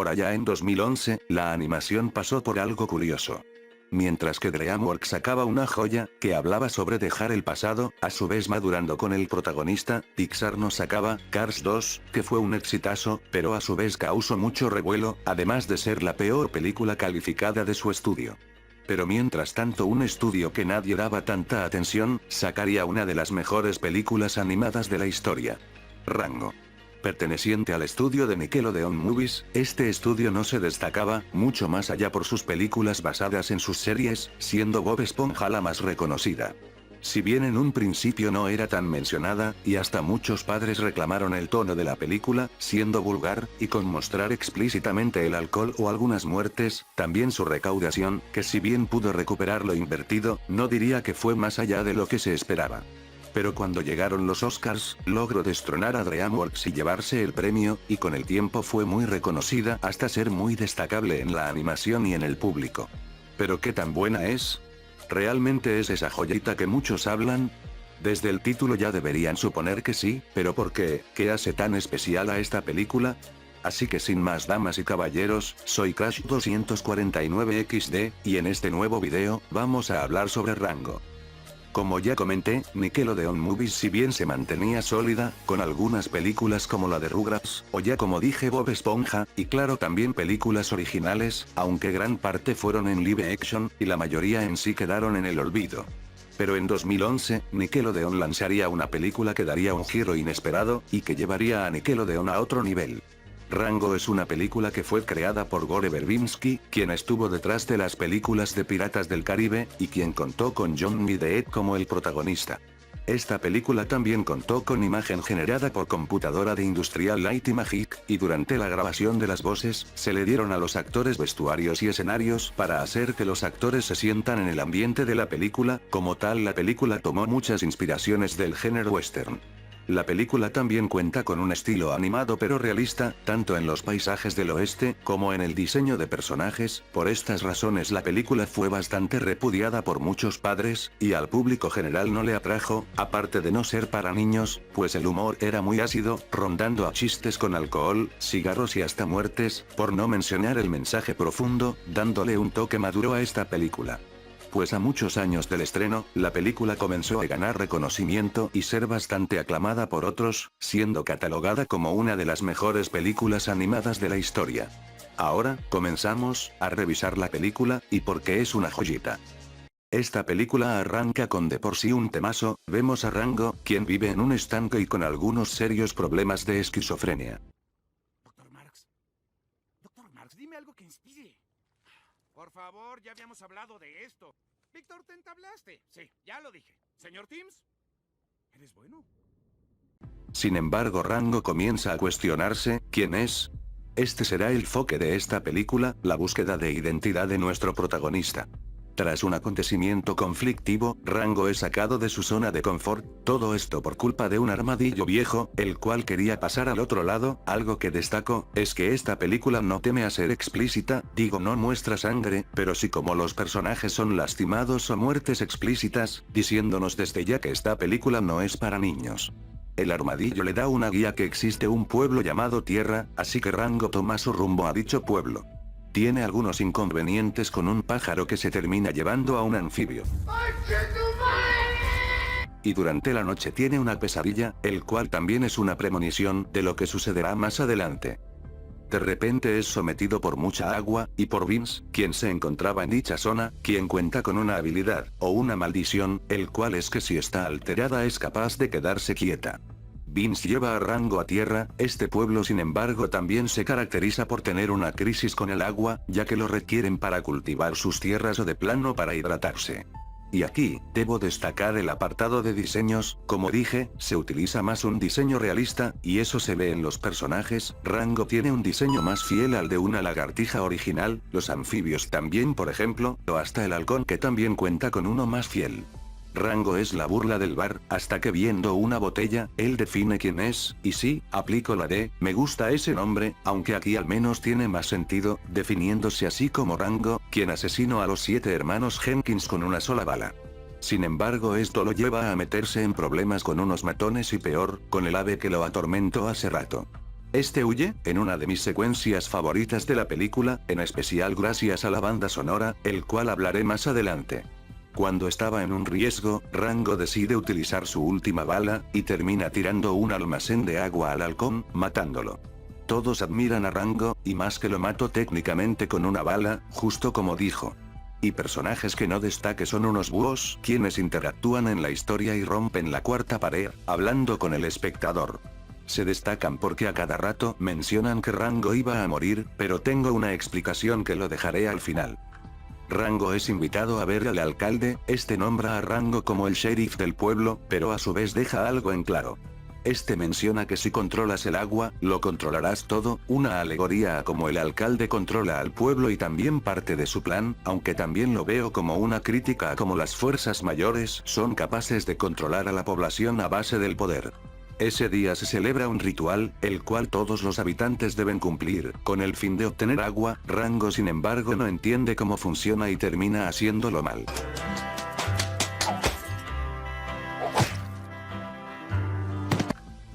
Por allá en 2011, la animación pasó por algo curioso. Mientras que DreamWorks sacaba una joya, que hablaba sobre dejar el pasado, a su vez madurando con el protagonista, Pixar nos sacaba Cars 2, que fue un exitazo, pero a su vez causó mucho revuelo, además de ser la peor película calificada de su estudio. Pero mientras tanto un estudio que nadie daba tanta atención, sacaría una de las mejores películas animadas de la historia. Rango. Perteneciente al estudio de Nickelodeon Movies, este estudio no se destacaba mucho más allá por sus películas basadas en sus series, siendo Bob Esponja la más reconocida. Si bien en un principio no era tan mencionada, y hasta muchos padres reclamaron el tono de la película, siendo vulgar, y con mostrar explícitamente el alcohol o algunas muertes, también su recaudación, que si bien pudo recuperar lo invertido, no diría que fue más allá de lo que se esperaba. Pero cuando llegaron los Oscars, logró destronar a DreamWorks y llevarse el premio, y con el tiempo fue muy reconocida hasta ser muy destacable en la animación y en el público. ¿Pero qué tan buena es? ¿Realmente es esa joyita que muchos hablan? Desde el título ya deberían suponer que sí, pero ¿por qué? ¿Qué hace tan especial a esta película? Así que sin más damas y caballeros, soy Crash249XD, y en este nuevo video, vamos a hablar sobre Rango. Como ya comenté, Nickelodeon Movies si bien se mantenía sólida, con algunas películas como la de Rugrats, o ya como dije Bob Esponja, y claro también películas originales, aunque gran parte fueron en live action, y la mayoría en sí quedaron en el olvido. Pero en 2011, Nickelodeon lanzaría una película que daría un giro inesperado, y que llevaría a Nickelodeon a otro nivel. Rango es una película que fue creada por Gore Verbinski, quien estuvo detrás de las películas de Piratas del Caribe, y quien contó con Johnny Depp como el protagonista. Esta película también contó con imagen generada por computadora de Industrial Light y Magic, y durante la grabación de las voces, se le dieron a los actores vestuarios y escenarios para hacer que los actores se sientan en el ambiente de la película. Como tal, la película tomó muchas inspiraciones del género western. La película también cuenta con un estilo animado pero realista, tanto en los paisajes del oeste, como en el diseño de personajes. Por estas razones la película fue bastante repudiada por muchos padres, y al público general no le atrajo, aparte de no ser para niños, pues el humor era muy ácido, rondando a chistes con alcohol, cigarros y hasta muertes, por no mencionar el mensaje profundo, dándole un toque maduro a esta película. Pues a muchos años del estreno, la película comenzó a ganar reconocimiento y ser bastante aclamada por otros, siendo catalogada como una de las mejores películas animadas de la historia. Ahora, comenzamos a revisar la película, y por qué es una joyita. Esta película arranca con de por sí un temazo. Vemos a Rango, quien vive en un estanque y con algunos serios problemas de esquizofrenia. Doctor Marx, dime algo que inspire. Por favor, ya habíamos hablado de esto. Víctor, ¿te entablaste? Sí, ya lo dije. Señor Timms, ¿eres bueno? Sin embargo, Rango comienza a cuestionarse, ¿quién es? Este será el foco de esta película, la búsqueda de identidad de nuestro protagonista. Tras un acontecimiento conflictivo, Rango es sacado de su zona de confort, todo esto por culpa de un armadillo viejo, el cual quería pasar al otro lado. Algo que destaco, es que esta película no teme a ser explícita, digo no muestra sangre, pero sí como los personajes son lastimados o muertes explícitas, diciéndonos desde ya que esta película no es para niños. El armadillo le da una guía que existe un pueblo llamado Tierra, así que Rango toma su rumbo a dicho pueblo. Tiene algunos inconvenientes con un pájaro que se termina llevando a un anfibio. Y durante la noche tiene una pesadilla, el cual también es una premonición de lo que sucederá más adelante. De repente es sometido por mucha agua, y por Vince, quien se encontraba en dicha zona, quien cuenta con una habilidad, o una maldición, el cual es que si está alterada es capaz de quedarse quieta. Vince lleva a Rango a tierra. Este pueblo sin embargo también se caracteriza por tener una crisis con el agua, ya que lo requieren para cultivar sus tierras o de plano para hidratarse. Y aquí, debo destacar el apartado de diseños. Como dije, se utiliza más un diseño realista, y eso se ve en los personajes. Rango tiene un diseño más fiel al de una lagartija original, los anfibios también por ejemplo, o hasta el halcón que también cuenta con uno más fiel. Rango es la burla del bar, hasta que viendo una botella, él define quién es, y sí, aplico la de, me gusta ese nombre, aunque aquí al menos tiene más sentido, definiéndose así como Rango, quien asesinó a los 7 hermanos Jenkins con una sola bala. Sin embargo esto lo lleva a meterse en problemas con unos matones y peor, con el ave que lo atormentó hace rato. Este huye, en una de mis secuencias favoritas de la película, en especial gracias a la banda sonora, el cual hablaré más adelante. Cuando estaba en un riesgo, Rango decide utilizar su última bala, y termina tirando un almacén de agua al halcón, matándolo. Todos admiran a Rango, y más que lo mató técnicamente con una bala, justo como dijo. Y personajes que no destaque son unos búhos, quienes interactúan en la historia y rompen la cuarta pared, hablando con el espectador. Se destacan porque a cada rato mencionan que Rango iba a morir, pero tengo una explicación que lo dejaré al final. Rango es invitado a ver al alcalde, este nombra a Rango como el sheriff del pueblo, pero a su vez deja algo en claro. Este menciona que si controlas el agua, lo controlarás todo, una alegoría a cómo el alcalde controla al pueblo y también parte de su plan, aunque también lo veo como una crítica a cómo las fuerzas mayores son capaces de controlar a la población a base del poder. Ese día se celebra un ritual, el cual todos los habitantes deben cumplir, con el fin de obtener agua. Rango sin embargo no entiende cómo funciona y termina haciéndolo mal.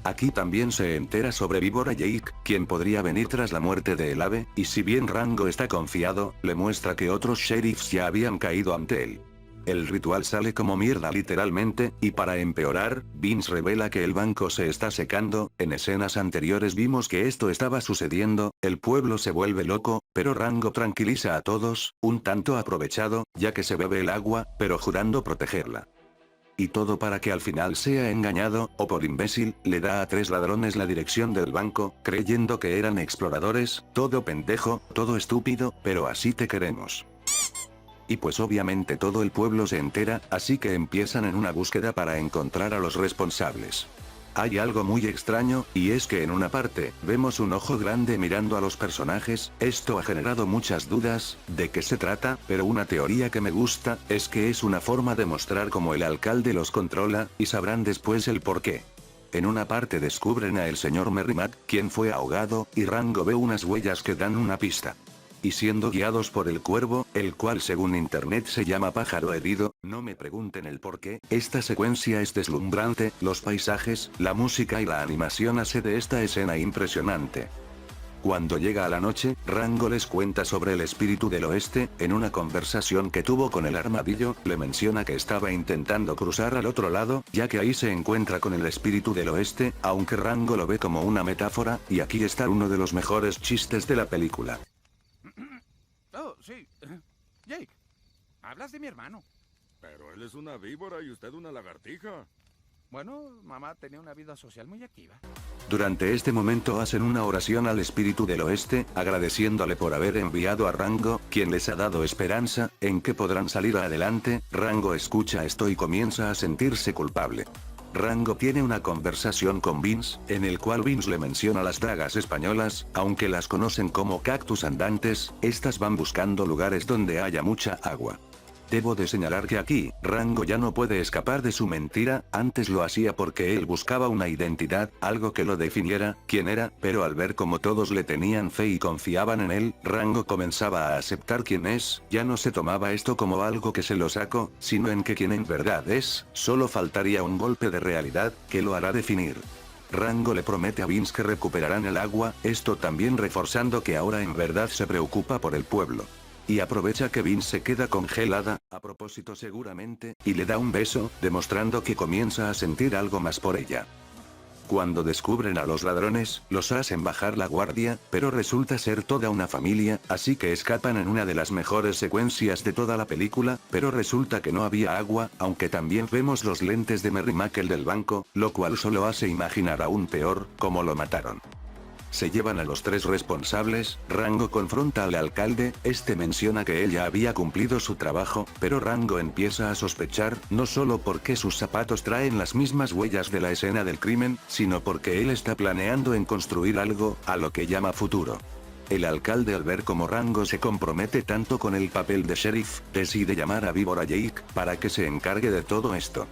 Aquí también se entera sobre Víbora Jake, quien podría venir tras la muerte de el ave, y si bien Rango está confiado, le muestra que otros sheriffs ya habían caído ante él. El ritual sale como mierda literalmente, y para empeorar, Vince revela que el banco se está secando. En escenas anteriores vimos que esto estaba sucediendo, el pueblo se vuelve loco, pero Rango tranquiliza a todos, un tanto aprovechado, ya que se bebe el agua, pero jurando protegerla. Y todo para que al final sea engañado, o por imbécil, le da a 3 ladrones la dirección del banco, creyendo que eran exploradores. Todo pendejo, todo estúpido, pero así te queremos. Y pues obviamente todo el pueblo se entera, así que empiezan en una búsqueda para encontrar a los responsables. Hay algo muy extraño, y es que en una parte, vemos un ojo grande mirando a los personajes. Esto ha generado muchas dudas, de qué se trata, pero una teoría que me gusta, es que es una forma de mostrar cómo el alcalde los controla, y sabrán después el porqué. En una parte descubren a el señor Merrimack, quien fue ahogado, y Rango ve unas huellas que dan una pista. Y siendo guiados por el cuervo, el cual según internet se llama pájaro herido, no me pregunten el por qué, esta secuencia es deslumbrante, los paisajes, la música y la animación hace de esta escena impresionante. Cuando llega a la noche, Rango les cuenta sobre el espíritu del oeste. En una conversación que tuvo con el armadillo, le menciona que estaba intentando cruzar al otro lado, ya que ahí se encuentra con el espíritu del oeste, aunque Rango lo ve como una metáfora, y aquí está uno de los mejores chistes de la película. Oh, sí. Jake, hablas de mi hermano. Pero él es una víbora y usted una lagartija. Bueno, mamá tenía una vida social muy activa. Durante este momento hacen una oración al espíritu del oeste, agradeciéndole por haber enviado a Rango, quien les ha dado esperanza, en que podrán salir adelante. Rango escucha esto y comienza a sentirse culpable. Rango tiene una conversación con Vince, en el cual Vince le menciona las dagas españolas, aunque las conocen como cactus andantes, estas van buscando lugares donde haya mucha agua. Debo de señalar que aquí, Rango ya no puede escapar de su mentira. Antes lo hacía porque él buscaba una identidad, algo que lo definiera, quién era, pero al ver como todos le tenían fe y confiaban en él, Rango comenzaba a aceptar quién es. Ya no se tomaba esto como algo que se lo sacó, sino en que quien en verdad es. Solo faltaría un golpe de realidad, que lo hará definir. Rango le promete a Vince que recuperarán el agua, esto también reforzando que ahora en verdad se preocupa por el pueblo. Y aprovecha que Vince se queda congelada, a propósito seguramente, y le da un beso, demostrando que comienza a sentir algo más por ella. Cuando descubren a los ladrones, los hacen bajar la guardia, pero resulta ser toda una familia, así que escapan en una de las mejores secuencias de toda la película, pero resulta que no había agua, aunque también vemos los lentes de Merry Mackle del banco, lo cual solo hace imaginar aún peor, cómo lo mataron. Se llevan a los tres responsables, Rango confronta al alcalde, este menciona que él ya había cumplido su trabajo, pero Rango empieza a sospechar, no solo porque sus zapatos traen las mismas huellas de la escena del crimen, sino porque él está planeando en construir algo, a lo que llama futuro. El alcalde al ver cómo Rango se compromete tanto con el papel de sheriff, decide llamar a Víbora Jake, para que se encargue de todo esto.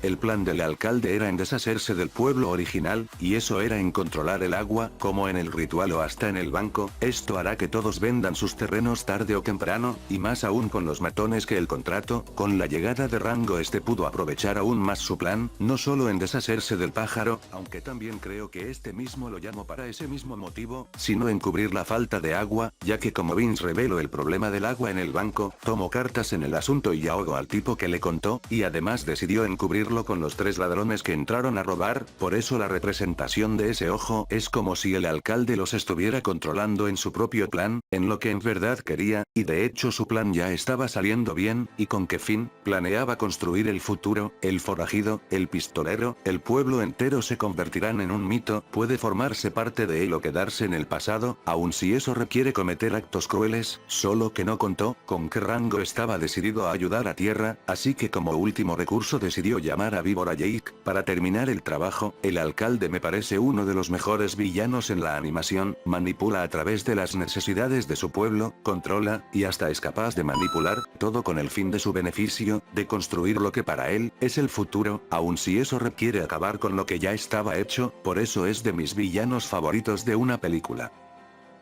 El plan del alcalde era en deshacerse del pueblo original, y eso era en controlar el agua, como en el ritual o hasta en el banco. Esto hará que todos vendan sus terrenos tarde o temprano, y más aún con los matones que el contrato. Con la llegada de Rango este pudo aprovechar aún más su plan, no solo en deshacerse del pájaro, aunque también creo que este mismo lo llamó para ese mismo motivo, sino en cubrir la falta de agua, ya que como Vince reveló el problema del agua en el banco, tomó cartas en el asunto y ahogó al tipo que le contó, y además decidió encubrirlo con los tres ladrones que entraron a robar. Por eso la representación de ese ojo es como si el alcalde los estuviera controlando en su propio plan, en lo que en verdad quería, y de hecho su plan ya estaba saliendo bien. ¿Y con qué fin? Planeaba construir el futuro, el forajido, el pistolero, el pueblo entero se convertirán en un mito, puede formarse parte de él o quedarse en el pasado, aun si eso requiere cometer actos crueles, solo que no contó con que Rango estaba decidido a ayudar a Tierra, así que como último recurso decidió llamar a Víbora Jake, para terminar el trabajo. El alcalde me parece uno de los mejores villanos en la animación, manipula a través de las necesidades de su pueblo, controla, y hasta es capaz de manipular, todo con el fin de su beneficio, de construir lo que para él, es el futuro, aun si eso requiere acabar con lo que ya estaba hecho. Por eso es de mis villanos favoritos de una película.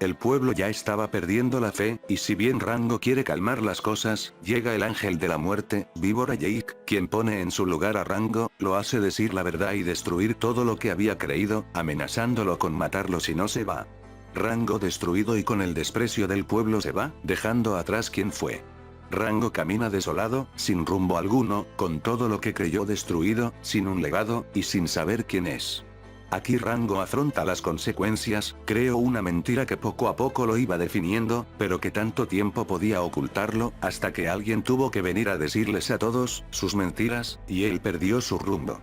El pueblo ya estaba perdiendo la fe, y si bien Rango quiere calmar las cosas, llega el ángel de la muerte, Víbora Jake, quien pone en su lugar a Rango, lo hace decir la verdad y destruir todo lo que había creído, amenazándolo con matarlo si no se va. Rango destruido y con el desprecio del pueblo se va, dejando atrás quien fue. Rango camina desolado, sin rumbo alguno, con todo lo que creyó destruido, sin un legado, y sin saber quién es. Aquí Rango afronta las consecuencias, creó una mentira que poco a poco lo iba definiendo, pero que tanto tiempo podía ocultarlo, hasta que alguien tuvo que venir a decirles a todos sus mentiras, y él perdió su rumbo.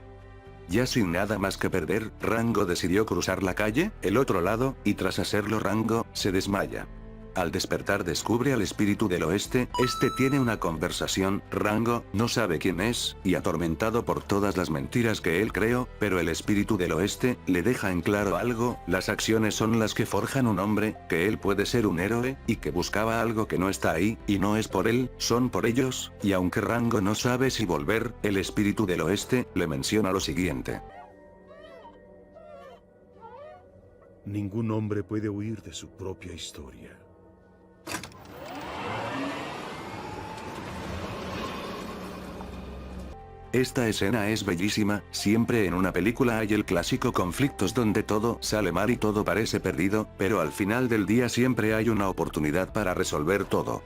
Ya sin nada más que perder, Rango decidió cruzar la calle, el otro lado, y tras hacerlo Rango se desmaya. Al despertar descubre al espíritu del oeste, este tiene una conversación, Rango no sabe quién es, y atormentado por todas las mentiras que él creó, pero el espíritu del oeste le deja en claro algo, las acciones son las que forjan un hombre, que él puede ser un héroe, y que buscaba algo que no está ahí, y no es por él, son por ellos, y aunque Rango no sabe si volver, el espíritu del oeste le menciona lo siguiente. Ningún hombre puede huir de su propia historia. Esta escena es bellísima, siempre en una película hay el clásico conflictos donde todo sale mal y todo parece perdido, pero al final del día siempre hay una oportunidad para resolver todo.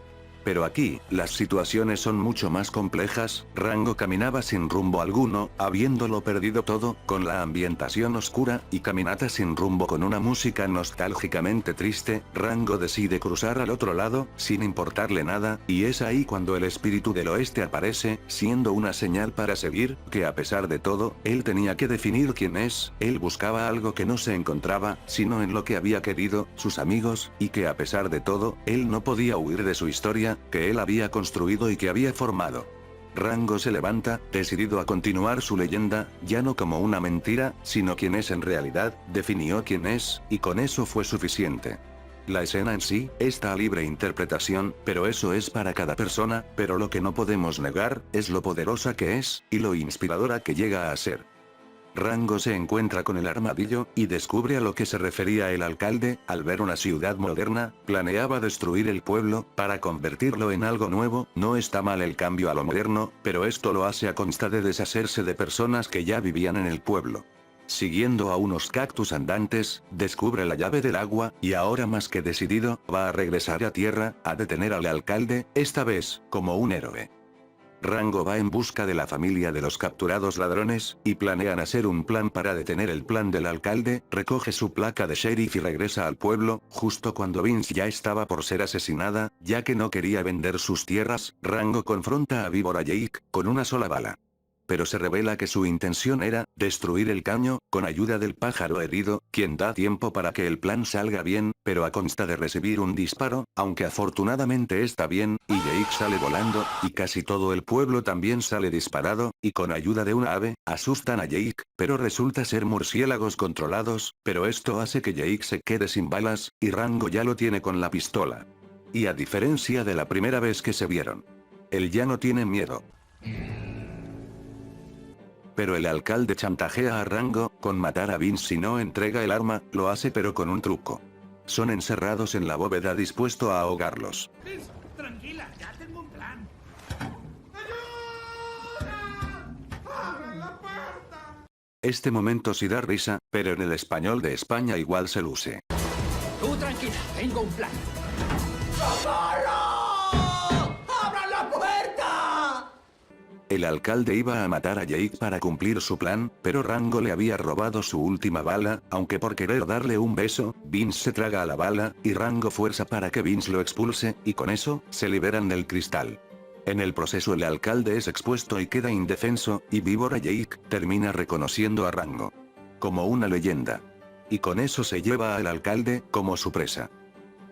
Pero aquí, las situaciones son mucho más complejas. Rango caminaba sin rumbo alguno, habiéndolo perdido todo, con la ambientación oscura, y caminata sin rumbo con una música nostálgicamente triste. Rango decide cruzar al otro lado, sin importarle nada, y es ahí cuando el espíritu del oeste aparece, siendo una señal para seguir, que a pesar de todo, él tenía que definir quién es. Él buscaba algo que no se encontraba, sino en lo que había querido, sus amigos, y que a pesar de todo, él no podía huir de su historia, que él había construido y que había formado. Rango se levanta, decidido a continuar su leyenda, ya no como una mentira, sino quien es en realidad, definió quién es, y con eso fue suficiente. La escena en sí, está a libre interpretación, pero eso es para cada persona, pero lo que no podemos negar, es lo poderosa que es, y lo inspiradora que llega a ser. Rango se encuentra con el armadillo, y descubre a lo que se refería el alcalde, al ver una ciudad moderna, planeaba destruir el pueblo, para convertirlo en algo nuevo. No está mal el cambio a lo moderno, pero esto lo hace a consta de deshacerse de personas que ya vivían en el pueblo. Siguiendo a unos cactus andantes, descubre la llave del agua, y ahora más que decidido, va a regresar a tierra, a detener al alcalde, esta vez, como un héroe. Rango va en busca de la familia de los capturados ladrones, y planean hacer un plan para detener el plan del alcalde, recoge su placa de sheriff y regresa al pueblo, justo cuando Vince ya estaba por ser asesinada, ya que no quería vender sus tierras. Rango confronta a Víbora Jake, con una sola bala. Pero se revela que su intención era destruir el caño, con ayuda del pájaro herido, quien da tiempo para que el plan salga bien, pero a consta de recibir un disparo, aunque afortunadamente está bien, y Jake sale volando, y casi todo el pueblo también sale disparado, y con ayuda de una ave, asustan a Jake, pero resulta ser murciélagos controlados, pero esto hace que Jake se quede sin balas, y Rango ya lo tiene con la pistola. Y a diferencia de la primera vez que se vieron, él ya no tiene miedo. Pero el alcalde chantajea a Rango con matar a Vince si no entrega el arma, lo hace pero con un truco. Son encerrados en la bóveda dispuesto a ahogarlos. Vince, tranquila, ya tengo un plan. ¡Abran la puerta! Este momento sí da risa, pero en el español de España igual se luce. Tú tranquila, tengo un plan. El alcalde iba a matar a Jake para cumplir su plan, pero Rango le había robado su última bala, aunque por querer darle un beso, Vince se traga a la bala, y Rango fuerza para que Vince lo expulse, y con eso, se liberan del cristal. En el proceso el alcalde es expuesto y queda indefenso, y Víbora Jake termina reconociendo a Rango como una leyenda. Y con eso se lleva al alcalde como su presa.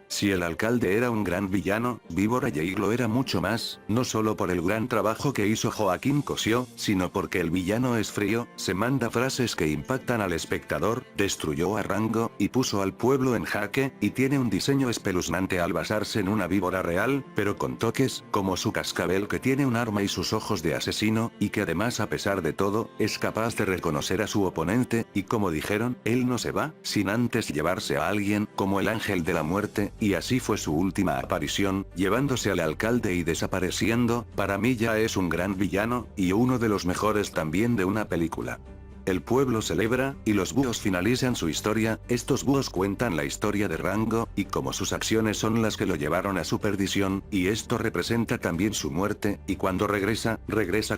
Si el alcalde era un gran villano, Víbora Jake lo era mucho más, no solo por el gran trabajo que hizo Joaquín Cosio, sino porque el villano es frío, se manda frases que impactan al espectador, destruyó a Rango, y puso al pueblo en jaque, y tiene un diseño espeluznante al basarse en una víbora real, pero con toques, como su cascabel que tiene un arma y sus ojos de asesino, y que además a pesar de todo, es capaz de reconocer a su oponente, y como dijeron, él no se va, sin antes llevarse a alguien, como el ángel de la muerte, y así fue su última aparición, llevándose al alcalde y desapareciendo. Para mí ya es un gran villano, y uno de los mejores también de una película. El pueblo celebra, y los búhos finalizan su historia. Estos búhos cuentan la historia de Rango, y como sus acciones son las que lo llevaron a su perdición, y esto representa también su muerte, y cuando regresa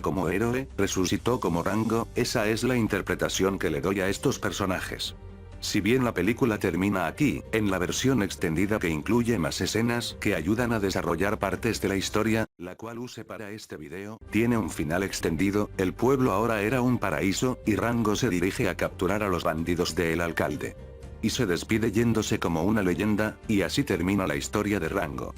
como héroe, resucitó como Rango. Esa es la interpretación que le doy a estos personajes. Si bien la película termina aquí, en la versión extendida que incluye más escenas que ayudan a desarrollar partes de la historia, la cual use para este video, tiene un final extendido. El pueblo ahora era un paraíso, y Rango se dirige a capturar a los bandidos del alcalde. Y se despide yéndose como una leyenda, y así termina la historia de Rango.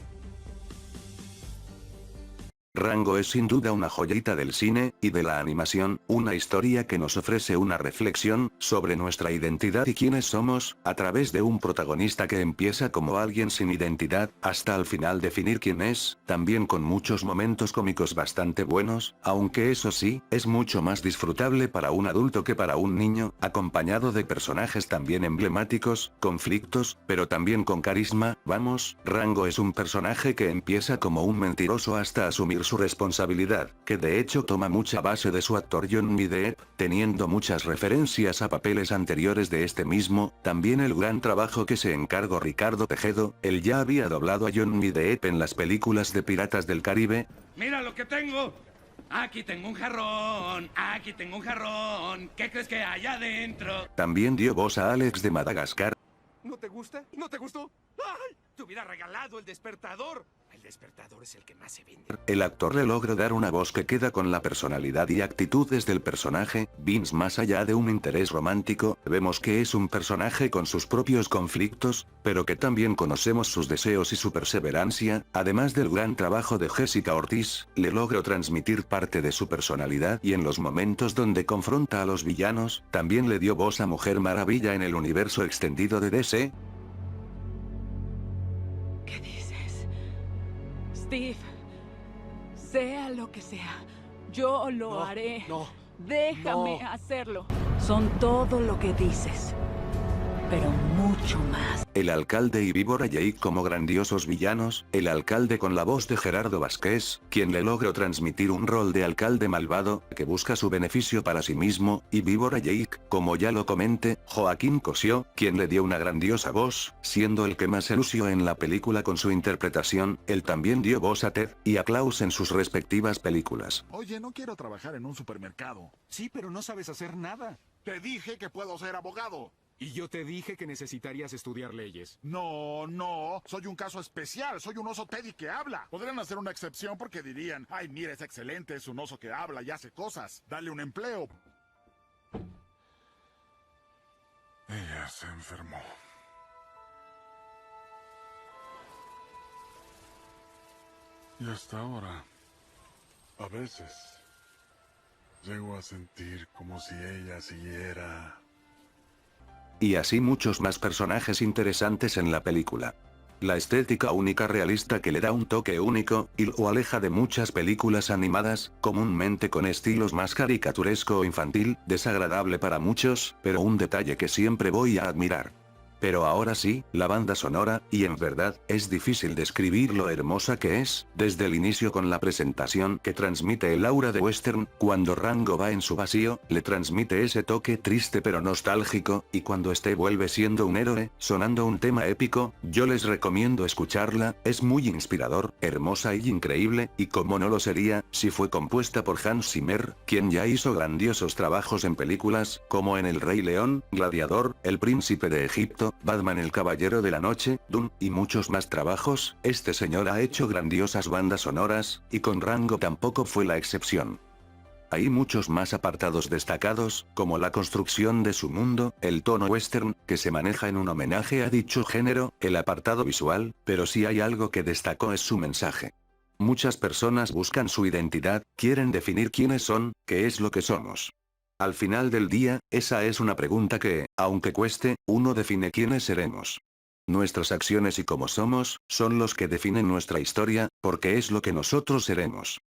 Rango es sin duda una joyita del cine, y de la animación, una historia que nos ofrece una reflexión, sobre nuestra identidad y quiénes somos, a través de un protagonista que empieza como alguien sin identidad, hasta al final definir quién es, también con muchos momentos cómicos bastante buenos, aunque eso sí, es mucho más disfrutable para un adulto que para un niño, acompañado de personajes también emblemáticos, conflictos, pero también con carisma. Vamos, Rango es un personaje que empieza como un mentiroso hasta asumir su responsabilidad, que de hecho toma mucha base de su actor Johnny Depp, teniendo muchas referencias a papeles anteriores de este mismo. También el gran trabajo que se encargó Ricardo Tejedo, él ya había doblado a Johnny Depp en las películas de Piratas del Caribe. ¡Mira lo que tengo! Aquí tengo un jarrón, aquí tengo un jarrón. ¿Qué crees que hay adentro? También dio voz a Alex de Madagascar. ¿No te gusta? ¿No te gustó? ¡Ay! Te hubiera regalado el despertador. El despertador es el que más se vende. El actor le logra dar una voz que queda con la personalidad y actitudes del personaje. Vince, más allá de un interés romántico, vemos que es un personaje con sus propios conflictos, pero que también conocemos sus deseos y su perseverancia. Además del gran trabajo de Jessica Ortiz, le logró transmitir parte de su personalidad, y en los momentos donde confronta a los villanos, también le dio voz a Mujer Maravilla en el universo extendido de DC. ¿Qué dices? Steve, sea lo que sea, yo lo haré. No. Déjame no. hacerlo. Son todo lo que dices. pero mucho más. El alcalde y Víbora Jake como grandiosos villanos, el alcalde con la voz de Gerardo Vázquez, quien le logró transmitir un rol de alcalde malvado, que busca su beneficio para sí mismo, y Víbora Jake, como ya lo comenté, Joaquín Cosio, quien le dio una grandiosa voz, siendo el que más se lució en la película con su interpretación. Él también dio voz a Ted y a Klaus en sus respectivas películas. Oye, no quiero trabajar en un supermercado. Sí, pero no sabes hacer nada. Te dije que puedo ser abogado. Y yo te dije que necesitarías estudiar leyes. No, soy un caso especial, soy un oso Teddy que habla. Podrían hacer una excepción porque dirían, ay, mira, es excelente, es un oso que habla y hace cosas. Dale un empleo. Ella se enfermó. Y hasta ahora, a veces, llego a sentir como si ella siguiera... Y así muchos más personajes interesantes en la película. La estética única realista que le da un toque único, y lo aleja de muchas películas animadas, comúnmente con estilos más caricaturesco o infantil, desagradable para muchos, pero un detalle que siempre voy a admirar. Pero ahora sí, la banda sonora, y en verdad, es difícil describir lo hermosa que es, desde el inicio con la presentación que transmite el aura de western, cuando Rango va en su vacío, le transmite ese toque triste pero nostálgico, y cuando este vuelve siendo un héroe, sonando un tema épico. Yo les recomiendo escucharla, es muy inspirador, hermosa y increíble, y como no lo sería, si fue compuesta por Hans Zimmer, quien ya hizo grandiosos trabajos en películas, como en El Rey León, Gladiador, El Príncipe de Egipto, Batman el Caballero de la Noche, Dune, y muchos más trabajos. Este señor ha hecho grandiosas bandas sonoras, y con Rango tampoco fue la excepción. Hay muchos más apartados destacados, como la construcción de su mundo, el tono western, que se maneja en un homenaje a dicho género, el apartado visual, pero si hay algo que destacó es su mensaje. Muchas personas buscan su identidad, quieren definir quiénes son, qué es lo que somos. Al final del día, esa es una pregunta que, aunque cueste, uno define quiénes seremos. Nuestras acciones y cómo somos, son los que definen nuestra historia, porque es lo que nosotros seremos.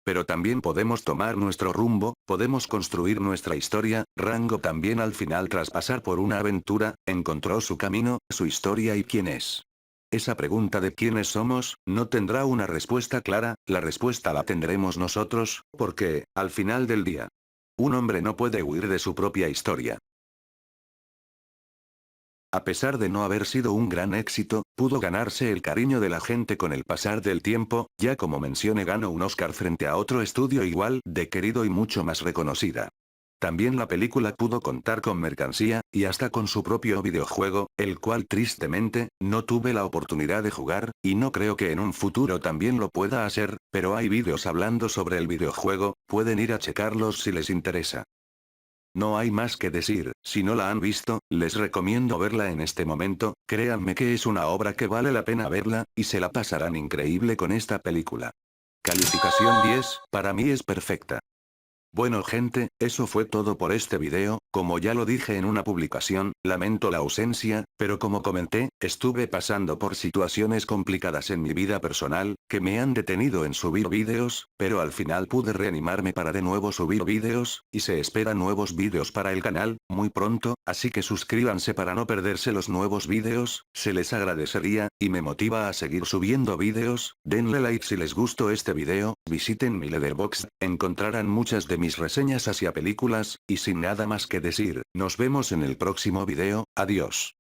Pero también podemos tomar nuestro rumbo, podemos construir nuestra historia. Rango también al final, tras pasar por una aventura, encontró su camino, su historia y quién es. Esa pregunta de quiénes somos, no tendrá una respuesta clara, la respuesta la tendremos nosotros, porque, al final del día, un hombre no puede huir de su propia historia. A pesar de no haber sido un gran éxito, pudo ganarse el cariño de la gente con el pasar del tiempo, ya como mencioné ganó un Oscar frente a otro estudio igual de querido y mucho más reconocida. También la película pudo contar con mercancía, y hasta con su propio videojuego, el cual tristemente, no tuve la oportunidad de jugar, y no creo que en un futuro también lo pueda hacer, pero hay vídeos hablando sobre el videojuego, pueden ir a checarlos si les interesa. No hay más que decir, si no la han visto, les recomiendo verla en este momento, créanme que es una obra que vale la pena verla, y se la pasarán increíble con esta película. Calificación 10, para mí es perfecta. Bueno gente, eso fue todo por este video. Como ya lo dije en una publicación, lamento la ausencia, pero como comenté, estuve pasando por situaciones complicadas en mi vida personal, que me han detenido en subir vídeos, pero al final pude reanimarme para de nuevo subir vídeos, y se esperan nuevos vídeos para el canal, muy pronto, así que suscríbanse para no perderse los nuevos vídeos, se les agradecería, y me motiva a seguir subiendo vídeos. Denle like si les gustó este video, visiten mi Letterboxd, encontrarán muchas de mis reseñas hacia películas, y sin nada más que decir, nos vemos en el próximo video. Adiós.